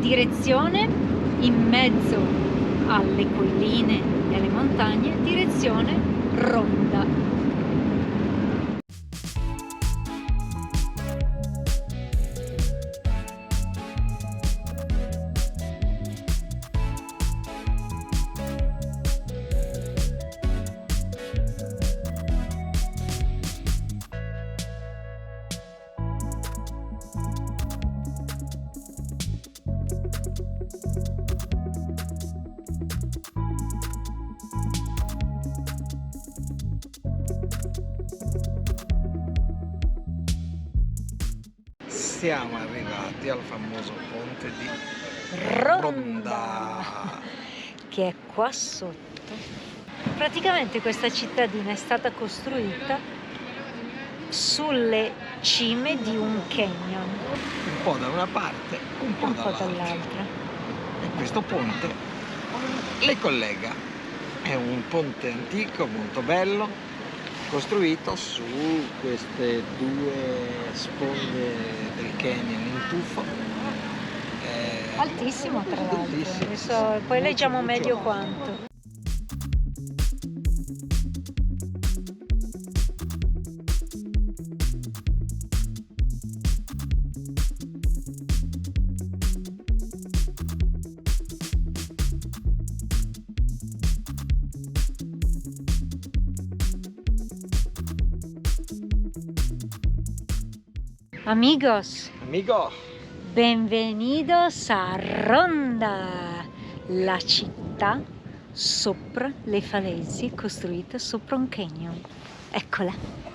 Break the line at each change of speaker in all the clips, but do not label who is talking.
direzione in mezzo alle colline e alle montagne, direzione Ronda.
Siamo arrivati al famoso ponte di
Ronda, che è qua sotto. Praticamente questa cittadina è stata costruita sulle cime di un canyon,
un po' da una parte, un po'
dall'altra.
E questo ponte le collega. È un ponte antico, molto bello, costruito su queste due sponde del canyon in tuffo.
Altissimo tra l'altro.
Altissimo.
Adesso poi leggiamo meglio quanto. Amigos, benvenidos a Ronda, la città sopra le falesie costruita sopra un canyon. Eccola.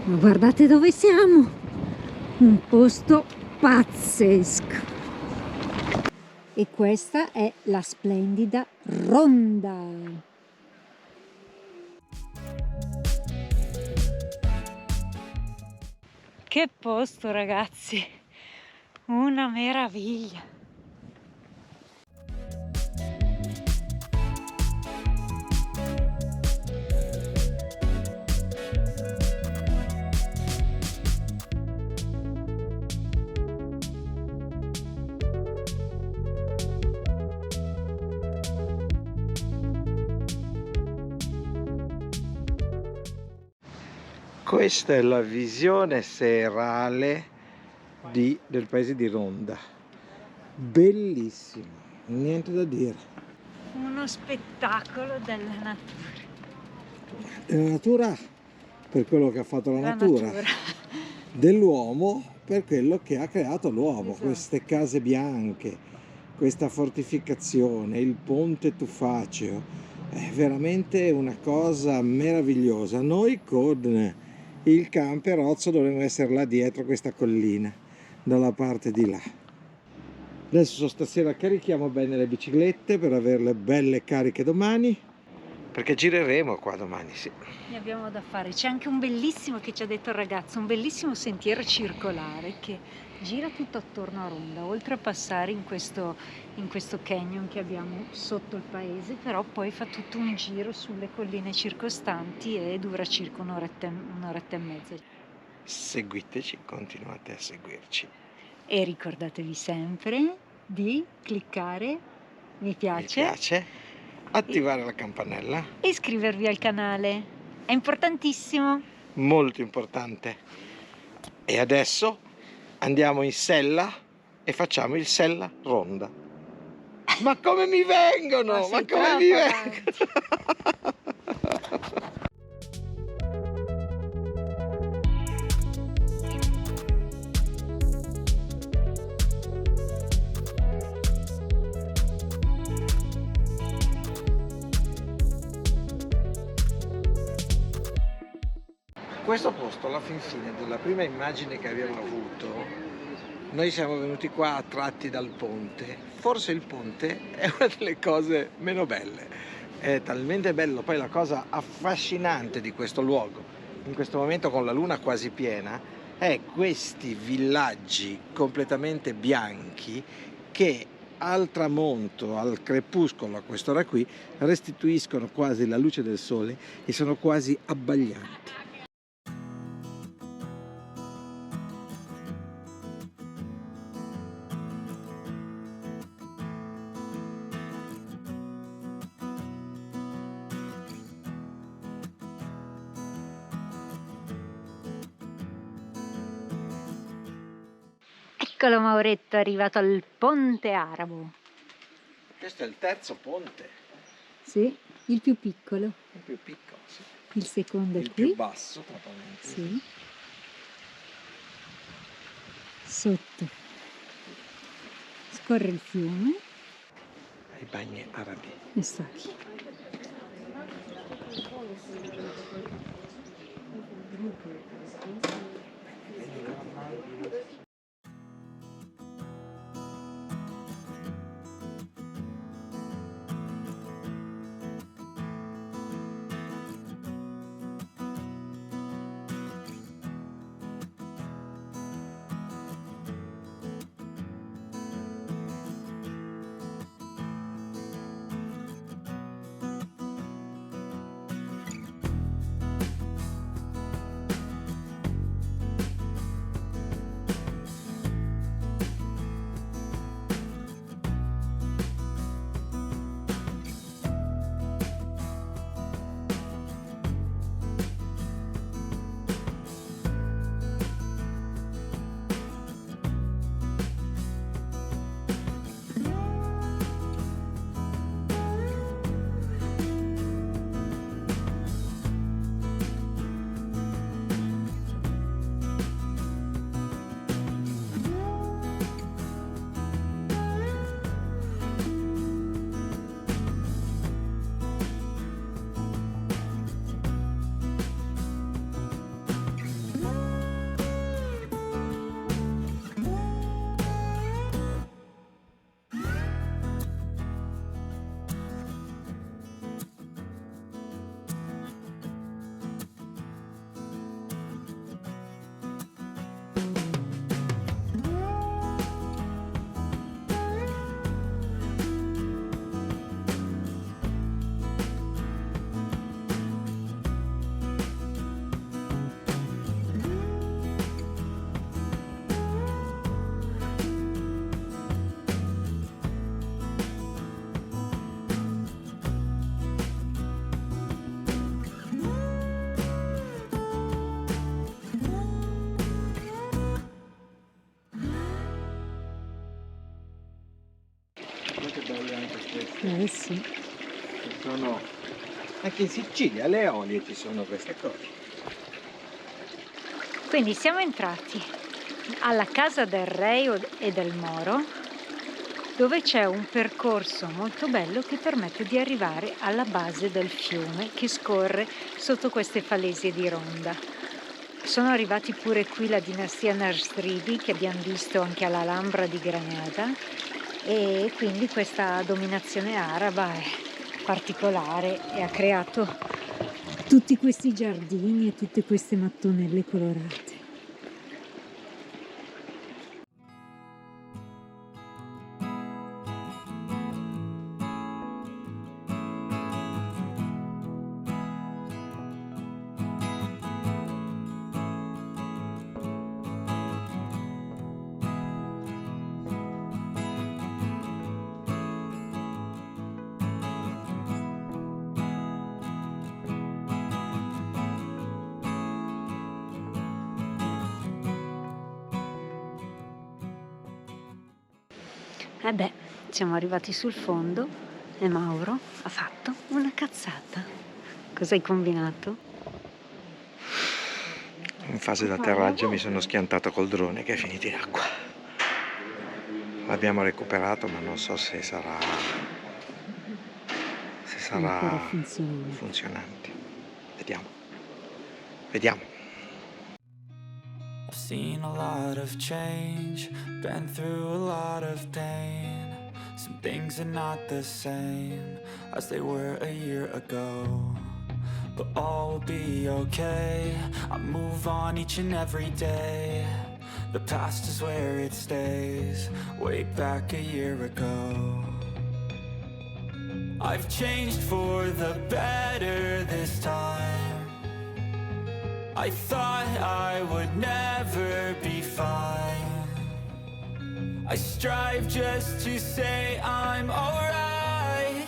Ma guardate dove siamo! Un posto pazzesco! E questa è la splendida Ronda!
Che posto, ragazzi! Una meraviglia!
Questa è la visione serale del paese di Ronda. Bellissimo, niente da dire.
Uno spettacolo della natura.
La natura per quello che ha fatto la natura, dell'uomo per quello che ha creato l'uomo. Esatto. Queste case bianche, questa fortificazione, il ponte tufaceo, è veramente una cosa meravigliosa. Noi con il camperozzo dovremmo essere là dietro questa collina, dalla parte di là. Adesso stasera carichiamo bene le biciclette per averle belle cariche domani, perché gireremo qua domani, sì.
Ne abbiamo da fare. C'è anche un bellissimo, che ci ha detto il ragazzo, un bellissimo sentiero circolare che gira tutto attorno a Ronda, oltre a passare in questo canyon che abbiamo sotto il paese, però poi fa tutto un giro sulle colline circostanti e dura circa un'oretta e mezza.
Seguiteci, continuate a seguirci.
E ricordatevi sempre di cliccare mi piace,
attivare la campanella
e iscrivervi al canale. È importantissimo.
Molto importante. E adesso andiamo in sella e facciamo il Sella Ronda. Ma come mi vengono? Ma come mi vengono? Questo posto alla fin fine della prima immagine che abbiamo avuto Noi siamo venuti qua attratti dal ponte. Forse il ponte è una delle cose meno belle. È talmente bello. Poi la cosa affascinante di questo luogo, in questo momento con la luna quasi piena, è questi villaggi completamente bianchi che al tramonto, al crepuscolo, a quest'ora qui, restituiscono quasi la luce del sole e sono quasi abbaglianti.
Eccolo Mauretto, è arrivato al Ponte Arabo.
Questo è il terzo ponte.
Sì, il più piccolo.
Il più piccolo, sì.
Il secondo è
Il
qui.
più basso, tra parentesi.
Sì. Sotto scorre il fiume.
I bagni arabi.
E sta qui. Sì.
Sono... Anche in Sicilia, alle Eolie ci sono queste cose.
Quindi siamo entrati alla casa del re e del moro, dove c'è un percorso molto bello che permette di arrivare alla base del fiume che scorre sotto queste falesie di Ronda. Sono arrivati pure qui la dinastia Nasridi, che abbiamo visto anche all'Alhambra di Granada, e quindi questa dominazione araba è particolare e ha creato
Tutti questi giardini e tutte queste mattonelle colorate.
Beh, siamo arrivati sul fondo e Mauro ha fatto una cazzata. Cosa hai combinato?
In fase d'atterraggio mi sono schiantato col drone che è finito in acqua. L'abbiamo recuperato, ma non so se sarà funzionante. Vediamo.
seen a lot of change, been through a lot of pain. Some things are not the same as they were a year ago, but all will be okay. I move on each and every day. The past is where it stays, way back a year ago. I've changed for the better this time. I thought I would never be fine. I strive just to say I'm alright,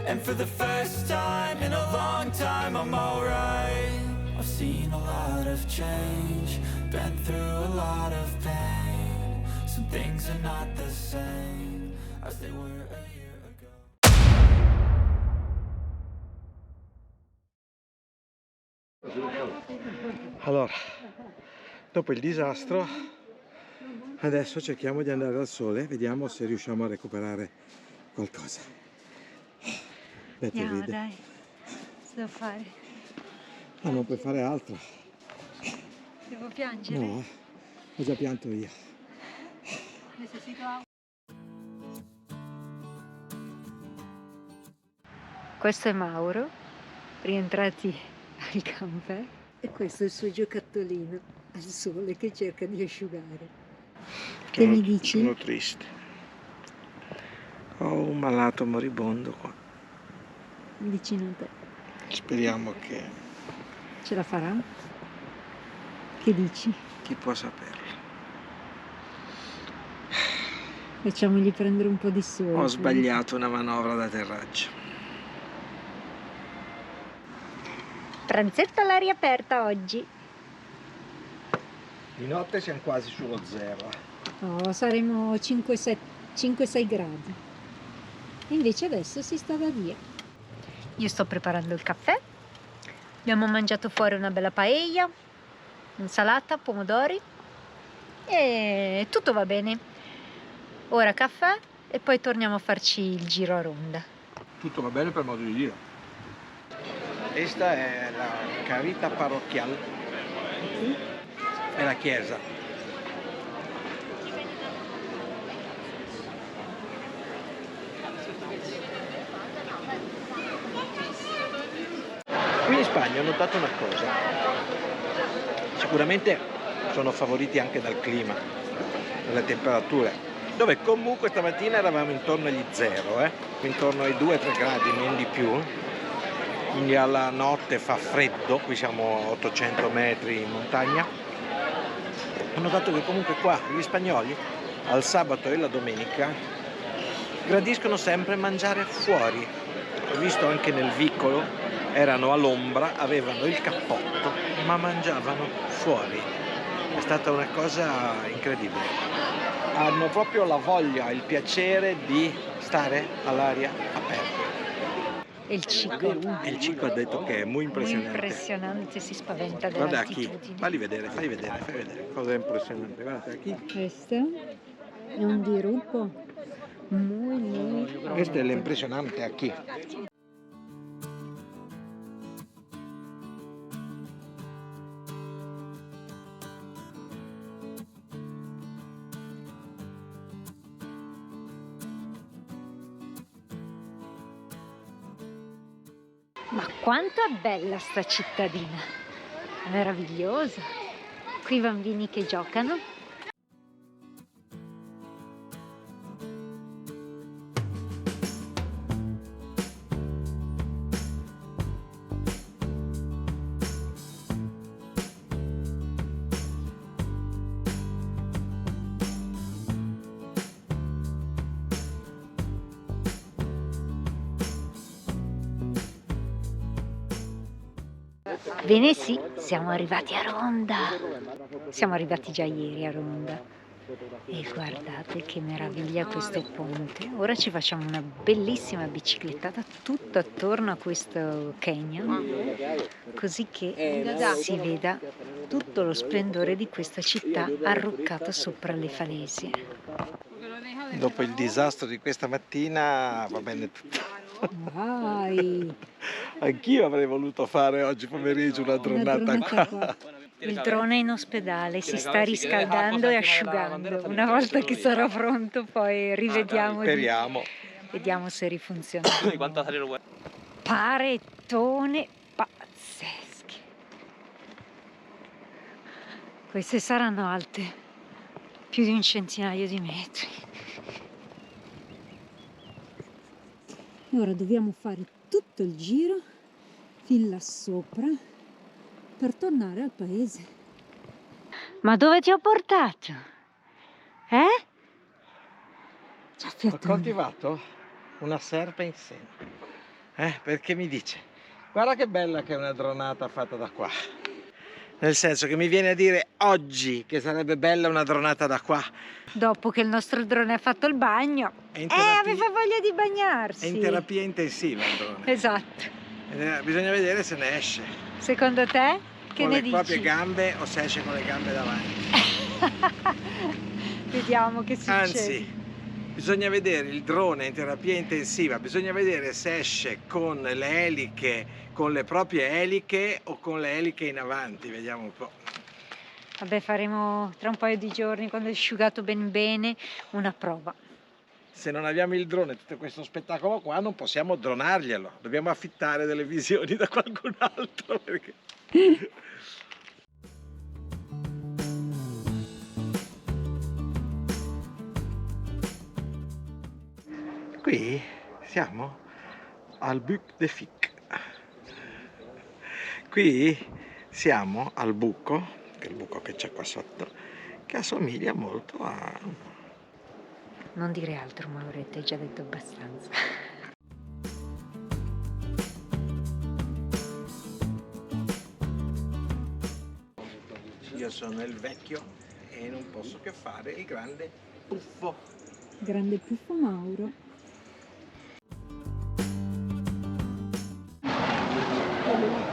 and for the first time in a long time I'm alright. I've seen a lot of change, been through a lot of pain. Some things are not the same as they were a year ago.
Allora, dopo il disastro, adesso cerchiamo di andare al sole, vediamo se riusciamo a recuperare qualcosa.
Andiamo, dai, cosa devo fare?
Ma non puoi fare altro.
Devo piangere?
No, ho già pianto io.
Necessito acqua. Questo è Mauro, rientrati al camper, e questo è il suo giocattolino al sole che cerca di asciugare. Che mi dici?
Sono triste. Ho un malato moribondo qua.
Vicino a te.
Speriamo che...
Ce la farà? Che dici?
chi può saperlo.
Facciamogli prendere un po' di sole.
Ho sbagliato una manovra d'atterraggio.
Pranzetto all'aria aperta oggi.
Di notte siamo quasi sullo zero.
No, saremo 5-6 gradi. Invece adesso si sta da Dio. Io sto preparando il caffè. Abbiamo mangiato fuori una bella paella, insalata, pomodori e tutto va bene. Ora caffè e poi torniamo a farci il giro a ronda.
Tutto va bene per modo di dire. Questa è la Carita Parrocchial, è la chiesa. Qui in Spagna ho notato una cosa, sicuramente sono favoriti anche dal clima, dalle temperature, dove comunque stamattina eravamo intorno agli 0, intorno ai 2-3 gradi, non di più. Quindi alla notte fa freddo, qui siamo a 800 metri in montagna. Ho notato che comunque qua gli spagnoli al sabato e la domenica gradiscono sempre mangiare fuori. Ho visto anche nel vicolo, erano all'ombra, avevano il cappotto, ma mangiavano fuori. È stata una cosa incredibile. Hanno proprio la voglia, il piacere di stare all'aria aperta.
E il Chico?
Il Chico ha detto che è molto impressionante.
Muy impressionante, si spaventa
Guarda qui,
dell'altitudine.
fai vedere cosa è impressionante. Guarda qui.
Questo è un dirupo muy
Questo è l'impressionante qui.
Ma quanto è bella sta cittadina, è meravigliosa. Qui i bambini che giocano. Bene, sì, siamo arrivati a Ronda. Siamo arrivati già ieri a Ronda. E guardate che meraviglia questo ponte. Ora ci facciamo una bellissima biciclettata tutto attorno a questo canyon, così che si veda tutto lo splendore di questa città arroccata sopra le falesie.
Dopo il disastro di questa mattina va bene tutto.
Vai!
Anch'io avrei voluto fare oggi pomeriggio una giornata qua.
Il drone è in ospedale, si sta riscaldando e asciugando. Una volta che sarà pronto poi rivediamo,
Speriamo.
vediamo se rifunziona. Parettone pazzeschi. Queste saranno alte più di 1 centinaio di metri.
E ora dobbiamo fare tutto il giro fin là sopra per tornare al paese.
Ma dove ti ho portato? Eh?
Ho coltivato una serpe in seno. Perché mi dice, guarda che bella che è una dronata fatta da qua. Nel senso che mi viene a dire oggi che sarebbe bella una dronata da qua.
Dopo che il nostro drone ha fatto il bagno, aveva voglia di bagnarsi.
È in terapia intensiva il drone.
Esatto.
Bisogna vedere se ne esce.
Secondo te? Che
Con
ne
le
dici?
proprie gambe o se esce con le gambe davanti.
Vediamo che succede.
Anzi, bisogna vedere il drone in terapia intensiva, bisogna vedere se esce con le eliche, con le proprie eliche o con le eliche in avanti, vediamo un po'.
Vabbè, faremo tra un paio di giorni, quando è asciugato ben bene, una prova.
Se non abbiamo il drone, tutto questo spettacolo qua, non possiamo dronarglielo, dobbiamo affittare delle visioni da qualcun altro. Perché... Qui siamo al Buc de Fic. Qui siamo al buco, che è il buco che c'è qua sotto, che assomiglia molto a...
Non dire altro, Mauretto, hai già detto abbastanza.
Io sono il vecchio e non posso che fare il grande puffo.
Grande puffo Mauro.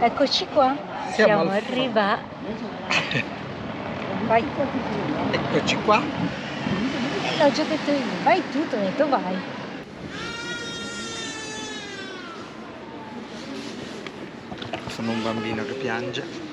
Eccoci qua, siamo arrivati. Vai.
Eccoci qua.
L'ho già detto io, vai tu, ti ho detto vai.
Sono un bambino che piange.